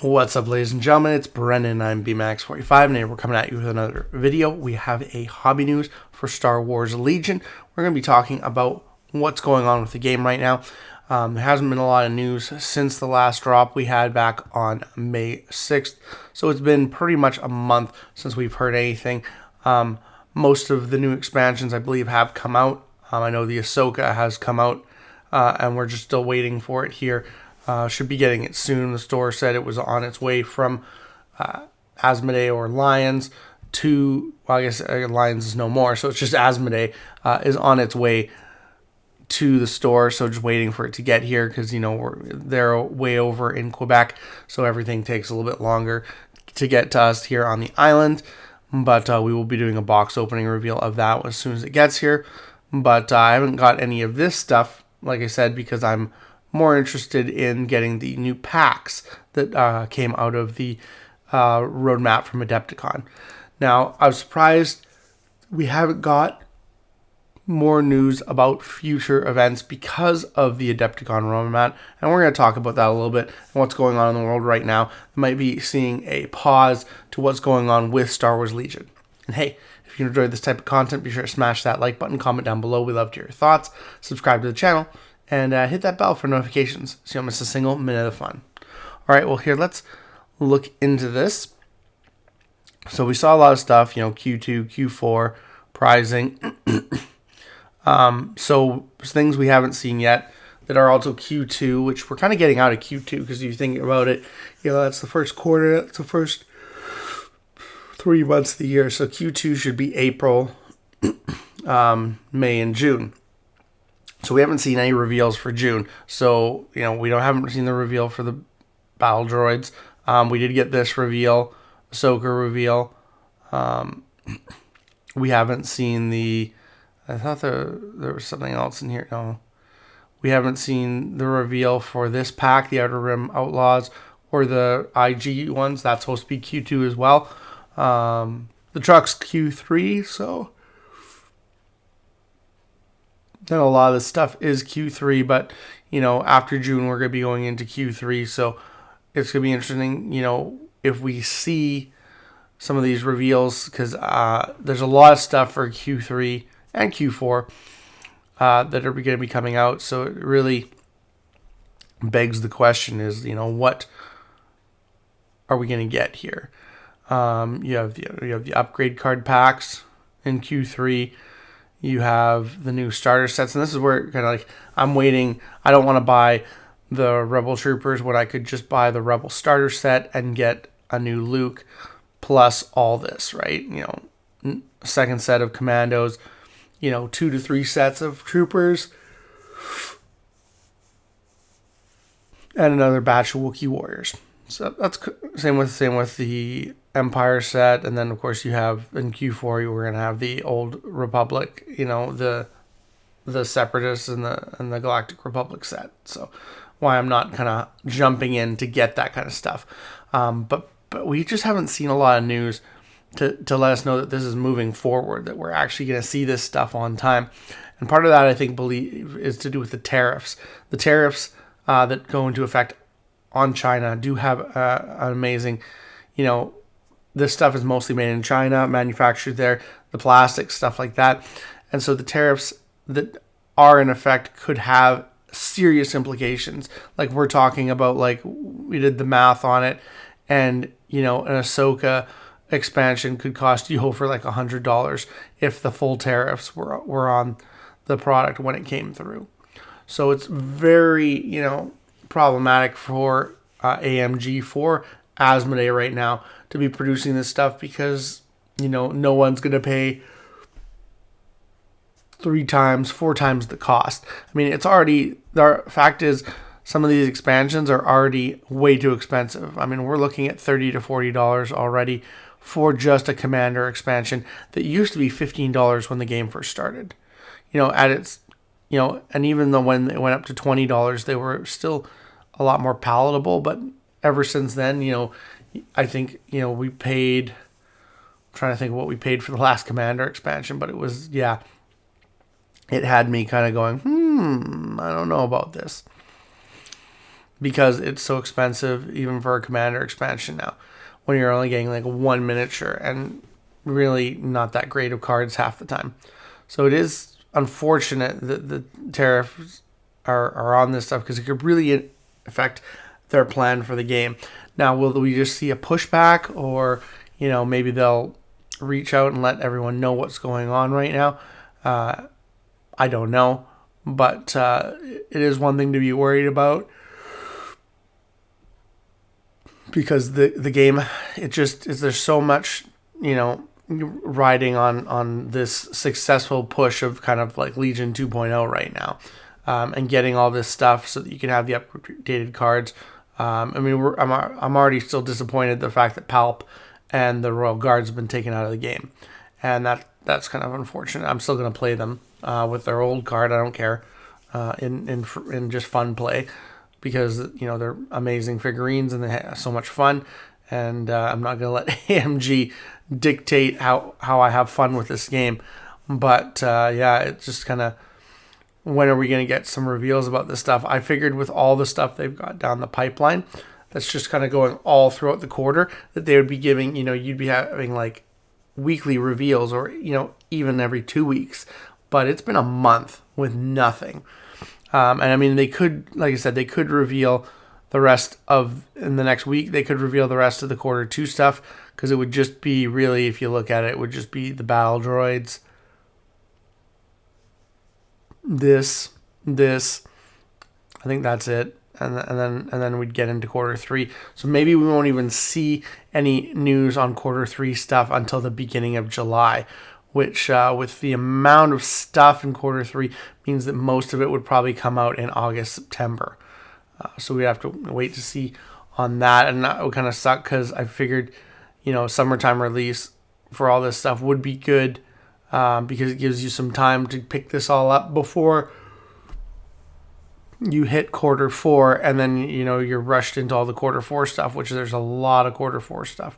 What's up, ladies and gentlemen? It's Brennan. I'm BMax45, and we're coming at you with another video. We have a hobby news for Star Wars Legion. We're going to be talking about what's going on with the game right now. There hasn't been a lot of news since the last drop we had back on May 6th, so it's been pretty much a month since we've heard anything. Most of the new expansions, I believe, have come out. I know the Ahsoka has come out, and we're just still waiting for it here. Should be getting it soon. The store said it was on its way from Asmodee or Lions to, well, I guess Lions is no more, so it's just Asmodee is on its way to the store, so just waiting for it to get here because, you know, they're way over in Quebec, so everything takes a little bit longer to get to us here on the island, but we will be doing a box opening reveal of that as soon as it gets here. But I haven't got any of this stuff, like I said, because I'm more interested in getting the new packs that came out of the roadmap from Adepticon. Now, I was surprised we haven't got more news about future events because of the Adepticon roadmap, and we're going to talk about that a little bit and what's going on in the world right now. We might be seeing a pause to what's going on with Star Wars Legion. And hey, if you enjoyed this type of content, be sure to smash that like button, comment down below. We love to hear your thoughts. Subscribe to the channel, and hit that bell for notifications so you don't miss a single minute of fun. All right, well, here, let's look into this. So we saw a lot of stuff, you know, Q2, Q4, prizing. So things we haven't seen yet that are also Q2, which we're kind of getting out of Q2 because if you think about it, you know, that's the first quarter, that's the first 3 months of the year. So Q2 should be April, May, and June. So we haven't seen any reveals for June. So, you know, haven't seen the reveal for the battle droids. We did get this reveal, Ahsoka reveal. We haven't seen the, I thought there was something else in here. No, we haven't seen the reveal for this pack, the Outer Rim Outlaws, or the IG ones. That's supposed to be Q2 as well. The truck's Q3, so then a lot of this stuff is Q3, but, you know, after June, we're going to be going into Q3, so it's going to be interesting, you know, if we see some of these reveals, because there's a lot of stuff for Q3 and Q4 that are going to be coming out, so it really begs the question is, you know, what are we going to get here? You have the upgrade card packs in Q3. You have the new starter sets, and this is where kind of like I'm waiting. I don't want to buy the Rebel Troopers when I could just buy the Rebel starter set and get a new Luke plus all this, right? You know, second set of Commandos, you know, 2 to 3 sets of Troopers, and another batch of Wookiee Warriors. So that's same with the Empire set, and then of course you have in Q4 we're gonna have the Old Republic, you know, the Separatists and the Galactic Republic set. So why I'm not kind of jumping in to get that kind of stuff, but we just haven't seen a lot of news to let us know that this is moving forward, that we're actually gonna see this stuff on time, and part of that I believe is to do with the tariffs. The tariffs that go into effect on China do have an amazing, you know, this stuff is mostly made in China, manufactured there, the plastic, stuff like that. And so the tariffs that are in effect could have serious implications. Like we're talking about, like we did the math on it, and, you know, an Ahsoka expansion could cost you over like $100 if the full tariffs were on the product when it came through. So it's very, you know, problematic for AMG, for Asmodee right now to be producing this stuff because, you know, no one's going to pay 3 times, 4 times the cost. I mean, it's already, the fact is some of these expansions are already way too expensive. I mean, we're looking at $30 to $40 already for just a Commander expansion that used to be $15 when the game first started. You know, at its, you know, and even though when it went up to $20, they were still a lot more palatable, but ever since then, you know, I think, you know, we paid, I'm trying to think of what we paid for the last Commander expansion, but it was, yeah, it had me kind of going, I don't know about this. because it's so expensive, even for a commander expansion now, when you're only getting like one miniature and really not that great of cards half the time. So it is unfortunate that the tariffs are on this stuff, because it could really affect their plan for the game. Now, will we just see a pushback, or maybe they'll reach out and let everyone know what's going on right now? I don't know, but it is one thing to be worried about, because the game, there's so much riding on this successful push of kind of like Legion 2.0 right now, and getting all this stuff so that you can have the updated cards. I'm already still disappointed the fact that Palp and the Royal Guards have been taken out of the game, and that's kind of unfortunate. I'm still going to play them with their old card. I don't care, in just fun play, because they're amazing figurines and they have so much fun. And I'm not going to let AMG dictate how I have fun with this game. But it's just kind of, when are we going to get some reveals about this stuff? I figured with all the stuff they've got down the pipeline, that's just kind of going all throughout the quarter, that they would be giving, you'd be having like weekly reveals, or, even every 2 weeks. But it's been a month with nothing. And I mean, they could, like I said, they could reveal the rest of, in the next week, they could reveal the rest of the quarter 2 stuff, because it would just be, really, if you look at it, it would just be the battle droids, this, I think that's it, and then we'd get into quarter 3. So maybe we won't even see any news on quarter 3 stuff until the beginning of July, which with the amount of stuff in quarter 3 means that most of it would probably come out in August, September. So we have to wait to see on that, and that would kind of suck, because I figured, summertime release for all this stuff would be good, because it gives you some time to pick this all up before you hit quarter 4, and then you're rushed into all the quarter 4 stuff, which there's a lot of quarter 4 stuff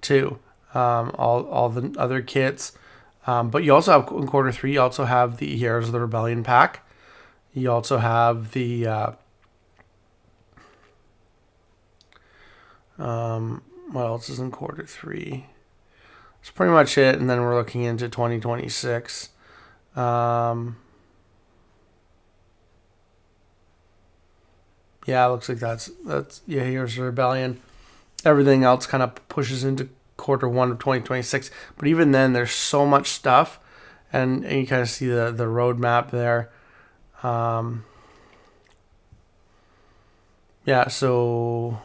too. All the other kits, but you also have in quarter 3. You also have the Heroes of the Rebellion pack. You also have the what else is in quarter 3? That's pretty much it, and then we're looking into 2026. Yeah, it looks like that's Heroes of the Rebellion. Everything else kind of pushes into quarter 1 of 2026. But even then, there's so much stuff, and you kind of see the roadmap there. So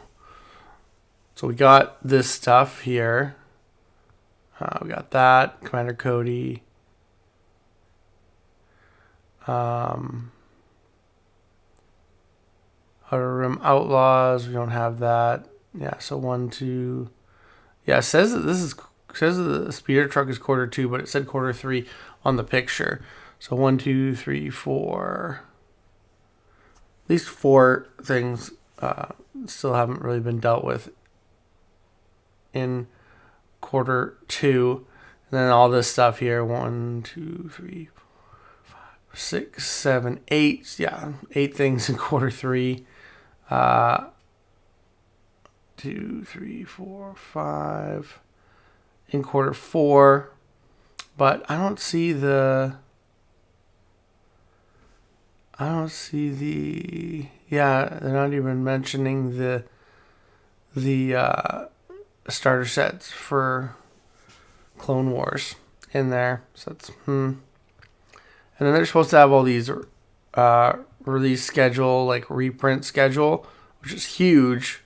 we got this stuff here. We got that, Commander Cody. Outer Rim Outlaws, we don't have that. Yeah, so 1, 2. Yeah, it says that the speeder truck is quarter 2, but it said quarter 3 on the picture. So 1, 2, 3, 4. At least 4 things still haven't really been dealt with in quarter 2. And then all this stuff here, 1, 2, 3, 4, 5, 6, 7, 8. Yeah, 8 things in quarter 3. 2, 3, 4, 5 in quarter 4. But I don't see the yeah, they're not even mentioning the starter sets for Clone Wars in there. So that's And then they're supposed to have all these release schedule, like reprint schedule, which is huge.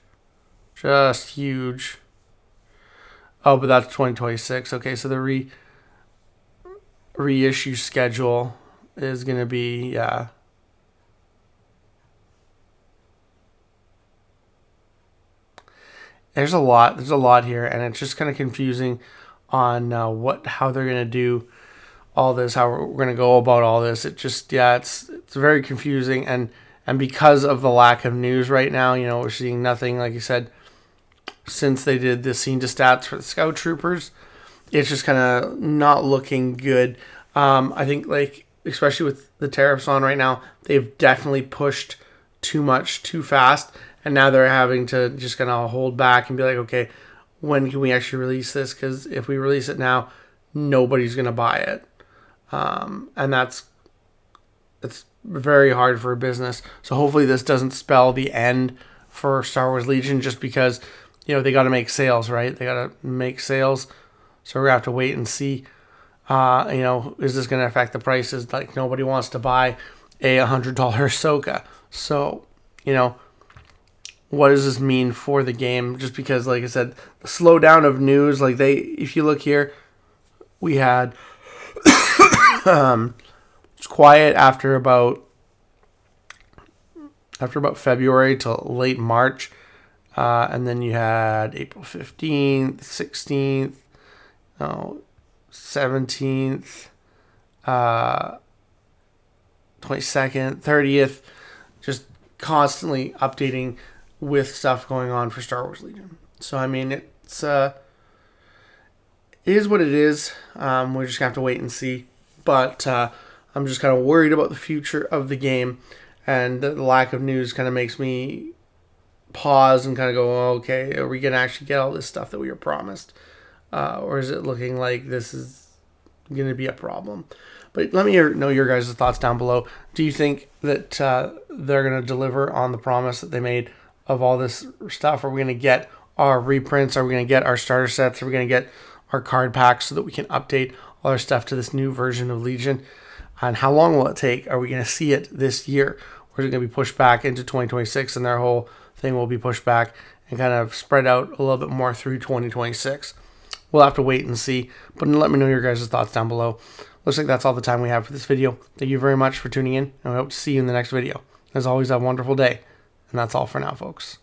Just huge. Oh, but that's 2026. Okay, so the reissue schedule is going to be, yeah. There's a lot here, and it's just kind of confusing on how they're going to do all this, how we're going to go about all this. It just, it's very confusing, and because of the lack of news right now, we're seeing nothing, like you said, since they did the scene to stats for the Scout Troopers. It's just kind of not looking good. I think, like, especially with the tariffs on right now, they've definitely pushed too much too fast, and now they're having to just kind of hold back and be like, okay, when can we actually release this? Because if we release it now, nobody's going to buy it. And it's very hard for a business. So hopefully this doesn't spell the end for Star Wars Legion, just because, they got to make sales, right? They got to make sales. So we're going to have to wait and see, is this going to affect the prices? Like, nobody wants to buy a $100 Ahsoka. So, what does this mean for the game? Just because, like I said, the slowdown of news, if you look here, we had it's quiet after about February till late March, and then you had April 15th, 16th, 17th, 22nd, 30th, just constantly updating with stuff going on for Star Wars Legion. So I mean, it is what it is. We're just gonna have to wait and see. But I'm just kind of worried about the future of the game, and the lack of news kind of makes me pause and kind of go, oh, okay, are we gonna actually get all this stuff that we were promised, or is it looking like this is gonna be a problem? But let me know your guys' thoughts down below. Do you think that they're gonna deliver on the promise that they made of all this stuff? Are we gonna get our reprints? Are we gonna get our starter sets? Are we gonna get our card packs so that we can update all our stuff to this new version of Legion? And how long will it take? Are we going to see it this year? Or is it going to be pushed back into 2026 and their whole thing will be pushed back and kind of spread out a little bit more through 2026? We'll have to wait and see. But let me know your guys' thoughts down below. Looks like that's all the time we have for this video. Thank you very much for tuning in, and I hope to see you in the next video. As always, have a wonderful day. And that's all for now, folks.